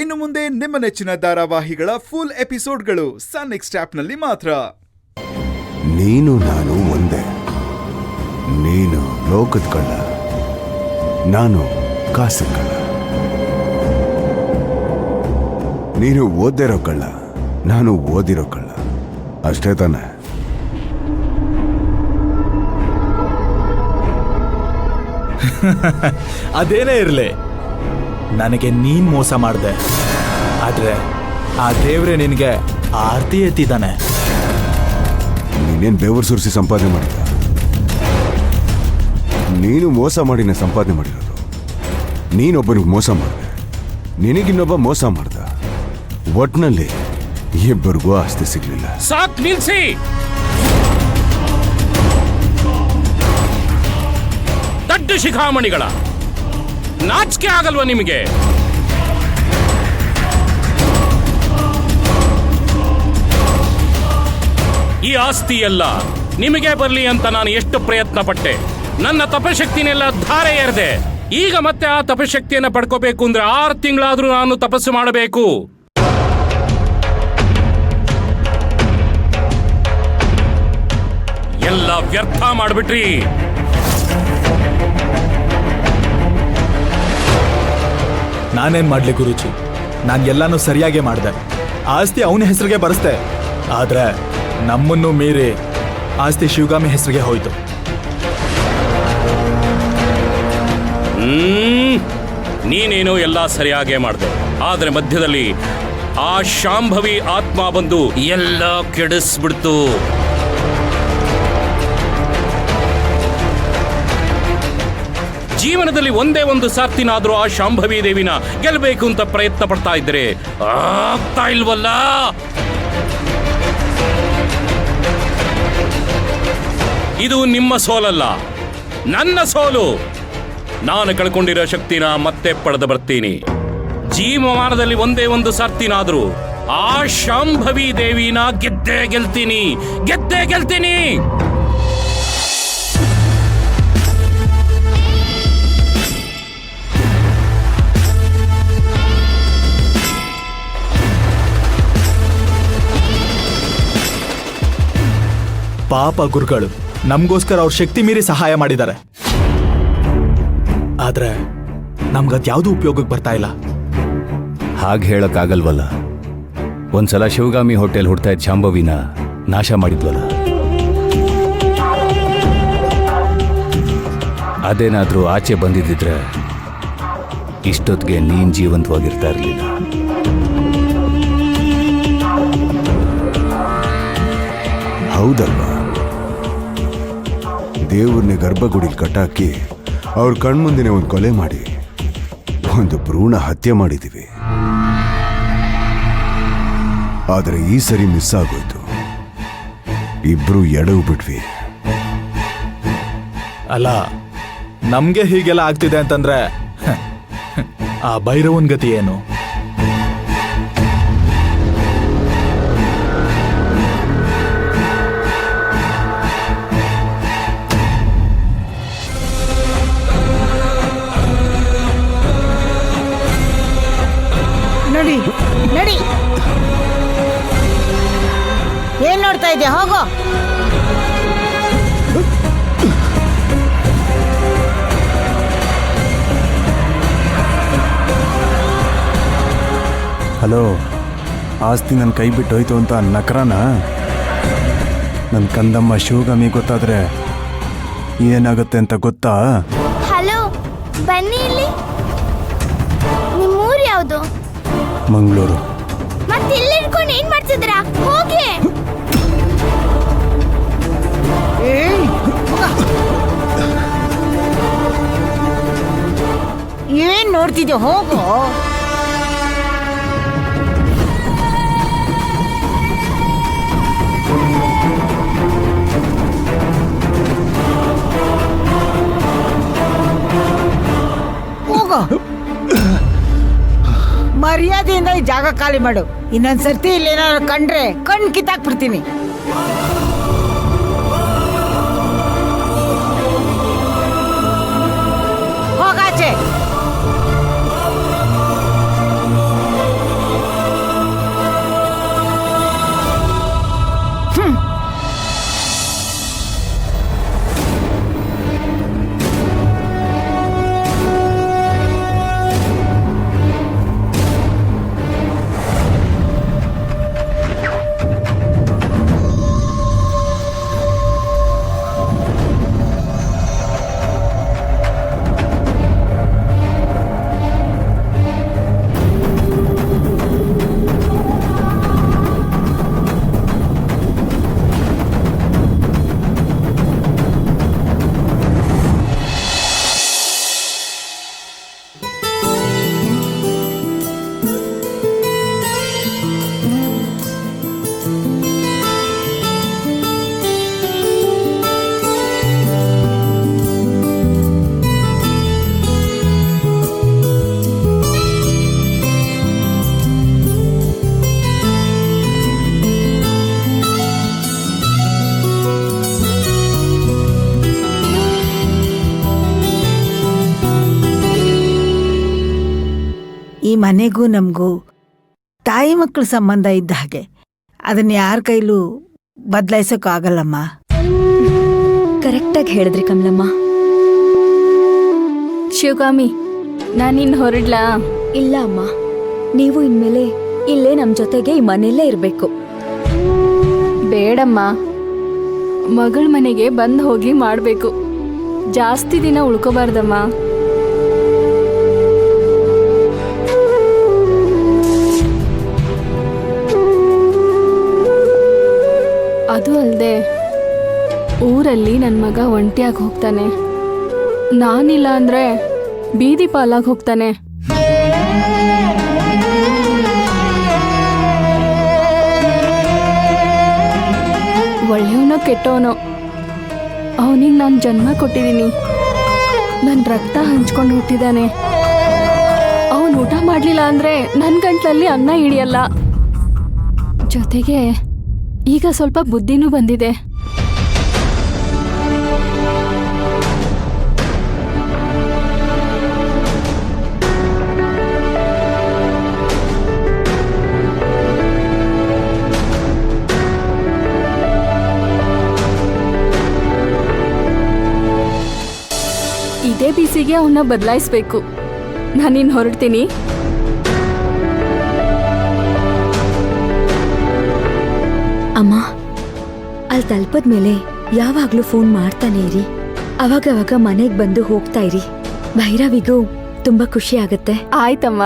ಇನ್ನು ಮುಂದೆ ನಿಮ್ಮ ನೆಚ್ಚಿನ ಧಾರಾವಾಹಿಗಳ ಫುಲ್ ಎಪಿಸೋಡ್ಗಳು ಸನ್ ನೆಕ್ಸ್ಟ್ ಆಪ್ನಲ್ಲಿ ಮಾತ್ರ. ನೀನು ನಾನು ಒಂದೇ. ನೀನು ಲೋಕದ ಕಳ್ಳ, ನಾನು ಕಾಸಿನ ಕಳ್ಳ. ನೀನು ಓದಿರೋ ಕಳ್ಳ, ನಾನು ಓದಿರೋ ಕಳ್ಳ. ಅಷ್ಟೇ ತಾನೆ? ಅದೇನೇ ಇರಲಿ, ನನಗೆ ನೀನ್ ಮೋಸ ಮಾಡಿದೆ, ಆದ್ರೆ ಆ ದೇವ್ರೆ ನಿನಗೆ ಆರ್ತಿ ಎತ್ತಿದ್ದಾನೆ. ನೀನೇನು ಬೆವರು ಸುರಿಸಿ ಸಂಪಾದನೆ ಮಾಡಿದ? ನೀನು ಮೋಸ ಮಾಡಿನ ಸಂಪಾದನೆ ಮಾಡಿರೋದು. ನೀನೊಬ್ಬನಿಗೆ ಮೋಸ ಮಾಡಿದೆ, ನಿನಗಿನ್ನೊಬ್ಬ ಮೋಸ ಮಾಡ್ದ. ಒಟ್ನಲ್ಲಿ ಇಬ್ಬರಿಗೂ ಆಸ್ತಿ ಸಿಗ್ಲಿಲ್ಲ. ಸಾಕ್ ನಿಲ್ಸಿ. ದಡ್ಡ ಶಿಖಾಮಣಿಗಳ ನಾಚಿಕೆ ಆಗಲ್ವಾ ನಿಮಗೆ? ಈ ಆಸ್ತಿ ಎಲ್ಲ ನಿಮಗೆ ಬರಲಿ ಅಂತ ನಾನು ಎಷ್ಟು ಪ್ರಯತ್ನ ಪಟ್ಟೆ. ನನ್ನ ತಪಶಕ್ತಿನೆಲ್ಲ ಧಾರೆ ಎರೆದೆ. ಈಗ ಮತ್ತೆ ಆ ತಪಶಕ್ತಿಯನ್ನು ಪಡ್ಕೋಬೇಕು ಅಂದ್ರೆ 6 ತಿಂಗಳಾದ್ರೂ ನಾನು ತಪಸ್ಸು ಮಾಡಬೇಕು. ಎಲ್ಲ ವ್ಯರ್ಥ ಮಾಡ್ಬಿಟ್ರಿ. ನಾನೇನ್ ಮಾಡ್ಲಿ ಗುರುಜಿ, ನಾನು ಎಲ್ಲಾನು ಸರಿಯಾಗಿ ಮಾಡಿದೆ. ಆಸ್ತಿ ಅವನ ಹೆಸರಿಗೆ ಬರೆಸ್ದೆ, ಆದ್ರೆ ನಮ್ಮನ್ನು ಮೀರಿ ಆಸ್ತಿ ಶಿವಗಾಮಿ ಹೆಸರಿಗೆ ಹೋಯ್ತು. ನೀನೇನೋ ಎಲ್ಲ ಸರಿಯಾಗೇ ಮಾಡಿದೆ, ಆದ್ರೆ ಮಧ್ಯದಲ್ಲಿ ಆ ಶಾಂಭವಿ ಆತ್ಮ ಬಂದು ಎಲ್ಲ ಕೆಡಿಸ್ಬಿಡ್ತು. ಜೀವನದಲ್ಲಿ ಒಂದೇ ಒಂದು ಸಾರ್ತಿನಾದ್ರೂ ಆ ಶಾಂಭವಿ ದೇವಿನ ಗೆಲ್ಲಬೇಕು ಅಂತ ಪ್ರಯತ್ನ ಪಡ್ತಾ ಇದ್ರೆ ಆಗ್ತಾ ಇಲ್ವಲ್ಲ. ಇದು ನಿಮ್ಮ ಸೋಲಲ್ಲ, ನನ್ನ ಸೋಲು. ನಾನು ಕಳ್ಕೊಂಡಿರೋ ಶಕ್ತಿನ ಮತ್ತೆ ಪಡೆದು ಬರ್ತೀನಿ. ಜೀವಮಾನದಲ್ಲಿ ಒಂದೇ ಒಂದು ಸಾರ್ತಿನಾದ್ರೂ ಆ ಶಾಂಭವಿ ದೇವಿನ ಗೆದ್ದೇ ಗೆಲ್ತೀನಿ. ಪಾಪ ಗುರುಗಳು ನಮಗೋಸ್ಕರ ಅವ್ರ ಶಕ್ತಿ ಮೀರಿ ಸಹಾಯ ಮಾಡಿದ್ದಾರೆ, ಆದ್ರೆ ನಮ್ಗದ್ಯಾವುದೂ ಉಪಯೋಗಕ್ಕೆ ಬರ್ತಾ ಇಲ್ಲ. ಹಾಗೆ ಹೇಳಕ್ಕಾಗಲ್ವಲ್ಲ. ಒಂದ್ಸಲ ಶಿವಗಾಮಿ ಹೋಟೆಲ್ ಹುಡ್ತಾ ಇದ್ದ ಶಾಂಭವಿನ ನಾಶ ಮಾಡಿದ್ವಲ್ಲ, ಅದೇನಾದ್ರೂ ಆಚೆ ಬಂದಿದ್ದಿದ್ರೆ ಇಷ್ಟೊತ್ತಿಗೆ ನೀನ್ ಜೀವಂತವಾಗಿರ್ತಾ ಇರಲಿಲ್ಲ. ಹೌದಲ್ವಾ? ದೇವ್ರನ್ನೇ ಗರ್ಭಗುಡಿಲಿ ಕಟ್ಟಾಕಿ ಅವ್ರ ಕಣ್ಮುಂದಿನೇ ಒಂದು ಕೊಲೆ ಮಾಡಿ ಒಂದು ಭ್ರೂಣ ಹತ್ಯೆ ಮಾಡಿದ್ದೀವಿ. ಆದರೆ ಈ ಸರಿ ಮಿಸ್ ಆಗೋಯ್ತು. ಇಬ್ರು ಎಡವು ಬಿಟ್ವಿ. ಅಲ್ಲ, ನಮ್ಗೆ ಹೀಗೆಲ್ಲ ಆಗ್ತಿದೆ ಅಂತಂದ್ರೆ ಆ ಭೈರವನ್ ಗತಿ ಏನು? ನಡಿ, ಏನ್ ನೋಡ್ತಾ ಇದ್ಯಾ? ಹೋಗೋ. ಹಲೋ, ಆಸ್ತಿ ನನ್ನ ಕೈ ಬಿಟ್ಟು ಹೋಯ್ತು ಅಂತ ನಕರಾನ? ನನ್ನ ಕಂದಮ್ಮ ಶಿವಗಾಮಿ ಗೊತ್ತಾದ್ರೆ ಏನಾಗುತ್ತೆ ಅಂತ ಗೊತ್ತಾ? ಹಲೋ, ಬನ್ನಿ ಇಲ್ಲಿ. ನಿಮ್ಮೂರು ಯಾವುದು? ಮಂಗಳೂರು. ಮತ್ತೆ ಇಲ್ಲಿ ಇಟ್ಕೊಂಡು ಏನ್ ಮಾಡ್ತಿದ್ದೀರಾ? ಹೋಗಿ. ಏನ್ ನೋಡ್ತಿದ್ಯೋ? ಹೋಗೋ. ಮರ್ಯಾದೆಯಿಂದ ಈ ಜಾಗ ಖಾಲಿ ಮಾಡು. ಇನ್ನೊಂದ್ಸರ್ತಿ ಇಲ್ಲೇನಾದ್ರು ಕಂಡ್ರೆ ಕಣ್ ಕಿತ್ತಾಕ್ಬಿಡ್ತೀನಿ. ಹೋಗಾಚೆ. ಮನೆಗೂ ನಮಗೂ ತಾಯಿ ಮಕ್ಕಳ ಸಂಬಂಧ ಇದ್ದ ಹಾಗೆ. ಅದನ್ನ ಯಾರ ಕೈಲೂ ಬದಲಾಯಿಸೋಕ್ಕಾಗಲ್ಲಮ್ಮ. ಕರೆಕ್ಟಾಗಿ ಹೇಳಿದ್ರಿ ಕಮಲಮ್ಮ. ಶಿವಗಾಮಿ, ನಾನಿನ್ ಹೊರಡ್ಲಾ? ಇಲ್ಲ ಅಮ್ಮ, ನೀವು ಇನ್ಮೇಲೆ ಇಲ್ಲೇ ನಮ್ಮ ಜೊತೆಗೆ ಈ ಮನೆಯಲ್ಲೇ ಇರಬೇಕು. ಬೇಡಮ್ಮ, ಮಗಳ ಮನೆಗೆ ಬಂದು ಹೋಗಿ ಮಾಡಬೇಕು. ಜಾಸ್ತಿ ದಿನ ಉಳ್ಕೋಬಾರ್ದಮ್ಮ. ಅದು ಅಲ್ಲದೆ ಊರಲ್ಲಿ ನನ್ನ ಮಗ ಒಂಟಿಯಾಗಿ ಹೋಗ್ತಾನೆ. ನಾನಿಲ್ಲ ಅಂದ್ರೆ ಬೀದಿ ಪಾಲಾಗಿ ಹೋಗ್ತಾನೆ. ಒಳ್ಳೆಯವನೋ ಕೆಟ್ಟವನೋ, ಅವನಿಗೆ ನಾನು ಜನ್ಮ ಕೊಟ್ಟಿದ್ದೀನಿ. ನನ್ನ ರಕ್ತ ಹಂಚ್ಕೊಂಡು ಹುಟ್ಟಿದ್ದಾನೆ. ಅವನು ಊಟ ಮಾಡಲಿಲ್ಲ ಅಂದ್ರೆ ನನ್ನ ಗಂಟ್ಲಲ್ಲಿ ಅನ್ನ ಹಿಡಿಯಲ್ಲ. ಜೊತೆಗೆ ಈಗ ಸ್ವಲ್ಪ ಬುದ್ಧಿನೂ ಬಂದಿದೆ. ಇದೇ ಬಿಸಿಗೆ ಅವನ್ನ ಬದಲಾಯಿಸ್ಬೇಕು. ನಾನಿನ್ ಹೊರಡ್ತೀನಿ. ಅಮ್ಮ, ಅಲ್ಲಿ ತಲುಪದ್ಮೇಲೆ ಯಾವಾಗ್ಲೂ ಫೋನ್ ಮಾಡ್ತಾನೆ ಇರಿ. ಅವಾಗವಾಗ ಮನೆಗೆ ಬಂದು ಹೋಗ್ತಾ ಇರಿ. ಭೈರವಿಗೂ ತುಂಬಾ ಖುಷಿ ಆಗತ್ತೆ. ಆಯ್ತಮ್ಮ.